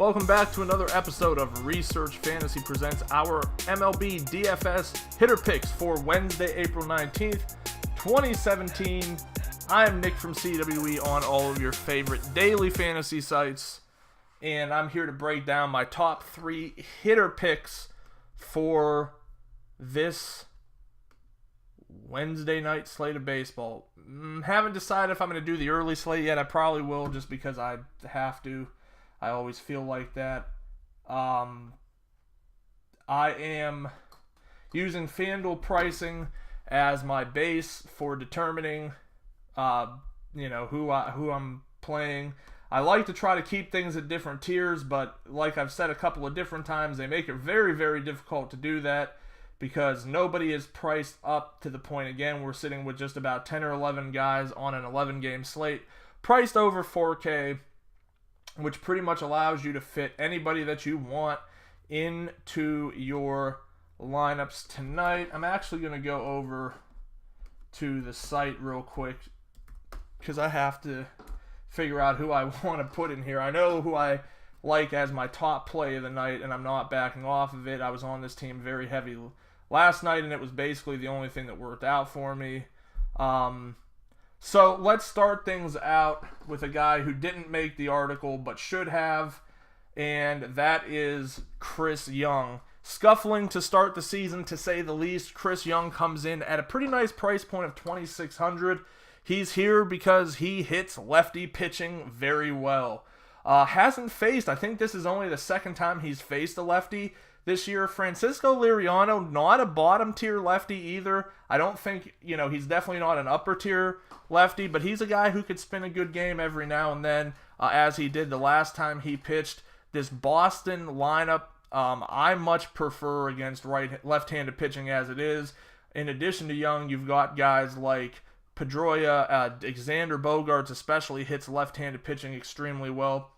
Welcome back to another episode of Research Fantasy presents our MLB DFS hitter picks for Wednesday, April 19th, 2017. I am Nick from CWE on all of your favorite daily fantasy sites, and I'm here to break down my top 3 hitter picks for this Wednesday night slate of baseball. Haven't decided if I'm going to do the early slate yet. I probably will just because I have to. I always feel like that. I am using FanDuel pricing as my base for determining, who I'm playing. I like to try to keep things at different tiers, but like I've said a couple of different times, they make it very, very difficult to do that because nobody is priced up to the point. Again, we're sitting with just about 10 or 11 guys on an 11-game slate, priced over 4K, which pretty much allows you to fit anybody that you want into your lineups tonight. I'm actually going to go over to the site real quick because I have to figure out who I want to put in here. I know who I like as my top play of the night, and I'm not backing off of it. I was on this team very heavy last night, and it was basically the only thing that worked out for me. So let's start things out with a guy who didn't make the article but should have, and that is Chris Young. Scuffling to start the season, to say the least. Chris Young comes in at a pretty nice price point of $2,600. He's here because he hits lefty pitching very well. Hasn't faced, I think this is only the second time he's faced a lefty this year. Francisco Liriano, not a bottom tier lefty either. I don't think, he's definitely not an upper tier lefty, but he's a guy who could spin a good game every now and then, as he did the last time he pitched. This Boston lineup, I much prefer against left-handed pitching as it is. In addition to Young, you've got guys like Pedroia, Xander Bogaerts especially hits left-handed pitching extremely well.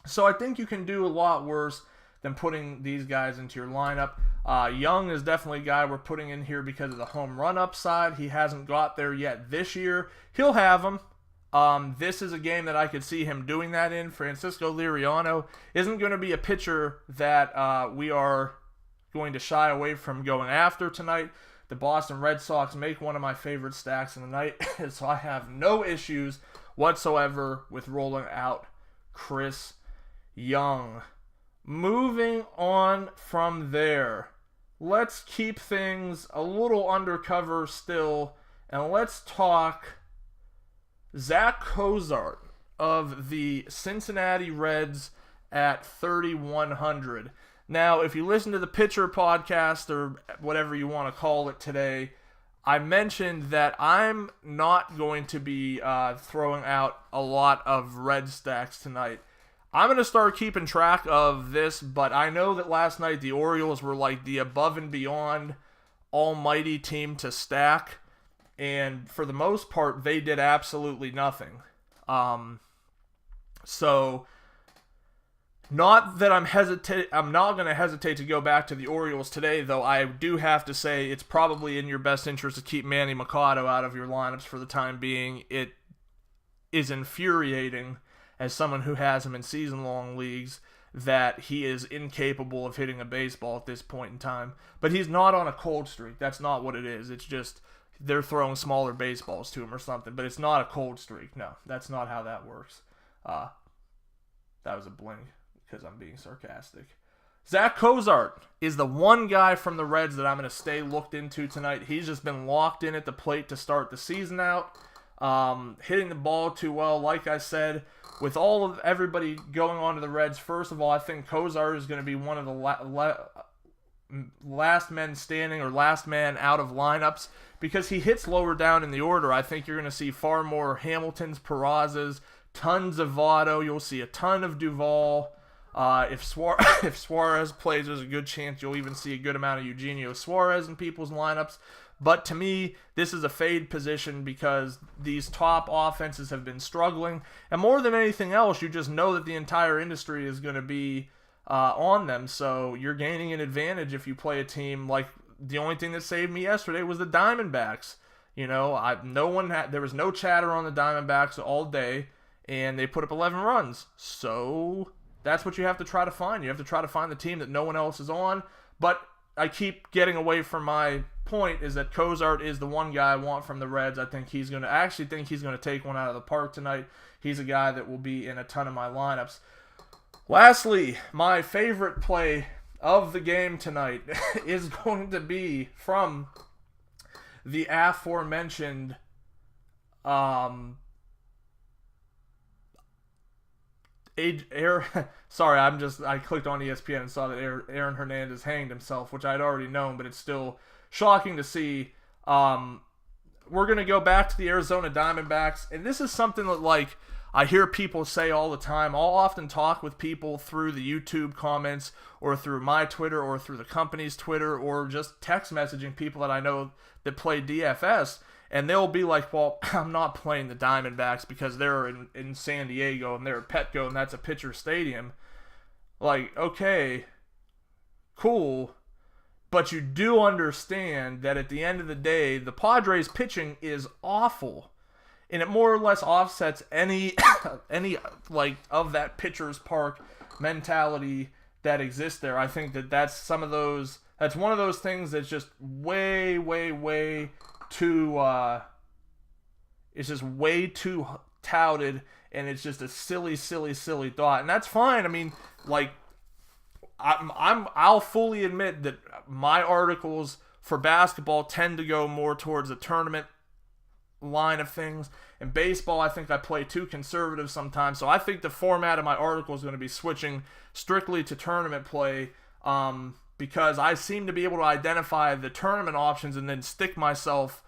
So I think you can do a lot worse than putting these guys into your lineup. Young is definitely a guy we're putting in here because of the home run upside. He hasn't got there yet this year. He'll have them. This is a game that I could see him doing that in. Francisco Liriano isn't going to be a pitcher that we are going to shy away from going after tonight. The Boston Red Sox make one of my favorite stacks in the night, so I have no issues whatsoever with rolling out Chris Young. Moving on from there, let's keep things a little undercover still, and let's talk Zack Cozart of the Cincinnati Reds at 3,100. Now, if you listen to the Pitcher podcast, or whatever you want to call it today, I mentioned that I'm not going to be throwing out a lot of red stacks tonight. I'm going to start keeping track of this, but I know that last night the Orioles were like the above and beyond almighty team to stack, and for the most part, they did absolutely nothing. So, not that I'm not going to hesitate to go back to the Orioles today, though I do have to say it's probably in your best interest to keep Manny Machado out of your lineups for the time being. It is infuriating, as someone who has him in season-long leagues, that he is incapable of hitting a baseball at this point in time. But he's not on a cold streak. That's not what it is. It's just they're throwing smaller baseballs to him or something. But it's not a cold streak. No, that's not how that works. That was a blink because I'm being sarcastic. Zack Cozart is the one guy from the Reds that I'm going to stay looked into tonight. He's just been locked in at the plate to start the season out. Hitting the ball too well, like I said. With all of everybody going on to the Reds, first of all, I think Cozart is going to be one of the last men standing or last man out of lineups because he hits lower down in the order. I think you're going to see far more Hamiltons, Perazzas, tons of Votto. You'll see a ton of Duvall. If Suarez plays, there's a good chance you'll even see a good amount of Eugenio Suarez in people's lineups. But to me, this is a fade position because these top offenses have been struggling. And more than anything else, you just know that the entire industry is going to be on them. So you're gaining an advantage if you play a team like the only thing that saved me yesterday was the Diamondbacks. There was no chatter on the Diamondbacks all day, and they put up 11 runs. So that's what you have to try to find. You have to try to find the team that no one else is on. But I keep getting away from my point, is that Cozart is the one guy I want from the Reds. I actually think he's going to take one out of the park tonight. He's a guy that will be in a ton of my lineups. Lastly, my favorite play of the game tonight is going to be from the aforementioned sorry, I clicked on ESPN and saw that Aaron Hernandez hanged himself, which I'd already known, but it's still shocking to see. We're going to go back to the Arizona Diamondbacks, and this is something that, like, I hear people say all the time. I'll often talk with people through the YouTube comments or through my Twitter or through the company's Twitter or just text messaging people that I know that play DFS, and they'll be like, well, I'm not playing the Diamondbacks because they're in San Diego and they're at Petco and that's a pitcher stadium. Like, okay, cool, but you do understand that at the end of the day, the Padres pitching is awful. And it more or less offsets any like of that pitcher's park mentality that exists there. I think that's one of those things that's just way too it's just way too touted, and it's just a silly thought. And that's fine. I mean, like, I'll fully admit that my articles for basketball tend to go more towards the tournament line of things. In baseball, I think I play too conservative sometimes, so I think the format of my article is going to be switching strictly to tournament play, because I seem to be able to identify the tournament options and then stick myself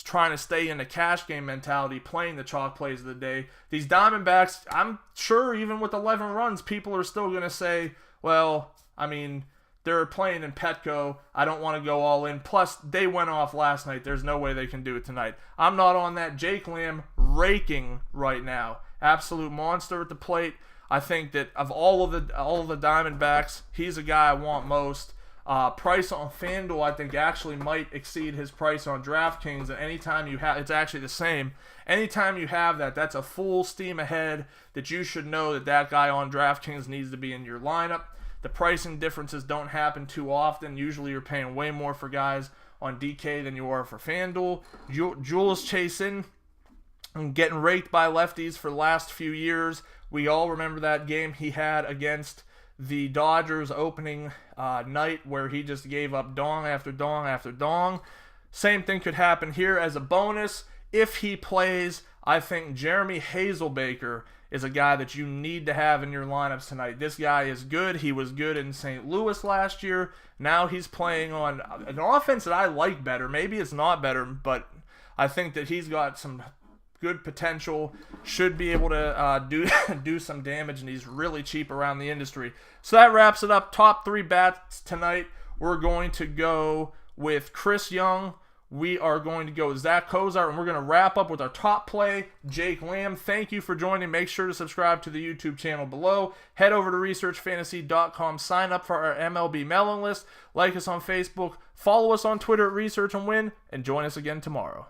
trying to stay in the cash game mentality, playing the chalk plays of the day. These Diamondbacks, I'm sure even with 11 runs, people are still going to say, well, I mean, they're playing in Petco. I don't want to go all in. Plus, they went off last night. There's no way they can do it tonight. I'm not on that. Jake Lamb raking right now. Absolute monster at the plate. I think that of all of the Diamondbacks, he's a guy I want most. Price on FanDuel, I think, actually might exceed his price on DraftKings. And anytime you have, it's actually the same. Anytime you have that, that's a full steam ahead that you should know that guy on DraftKings needs to be in your lineup. The pricing differences don't happen too often. Usually you're paying way more for guys on DK than you are for FanDuel. Jules Chasin getting raked by lefties for the last few years. We all remember that game he had against the Dodgers opening night where he just gave up dong after dong after dong. Same thing could happen here. As a bonus, if he plays, I think Jeremy Hazelbaker is a guy that you need to have in your lineups tonight. This guy is good. He was good in St. Louis last year. Now he's playing on an offense that I like better. Maybe it's not better, but I think that he's got some good potential. Should be able to do some damage, and he's really cheap around the industry. So that wraps it up. Top 3 bats tonight. We're going to go with Chris Young. We are going to go with Zack Cozart, and we're going to wrap up with our top play, Jake Lamb. Thank you for joining. Make sure to subscribe to the YouTube channel below. Head over to researchfantasy.com. Sign up for our MLB mailing list. Like us on Facebook. Follow us on Twitter at Research and Win. And join us again tomorrow.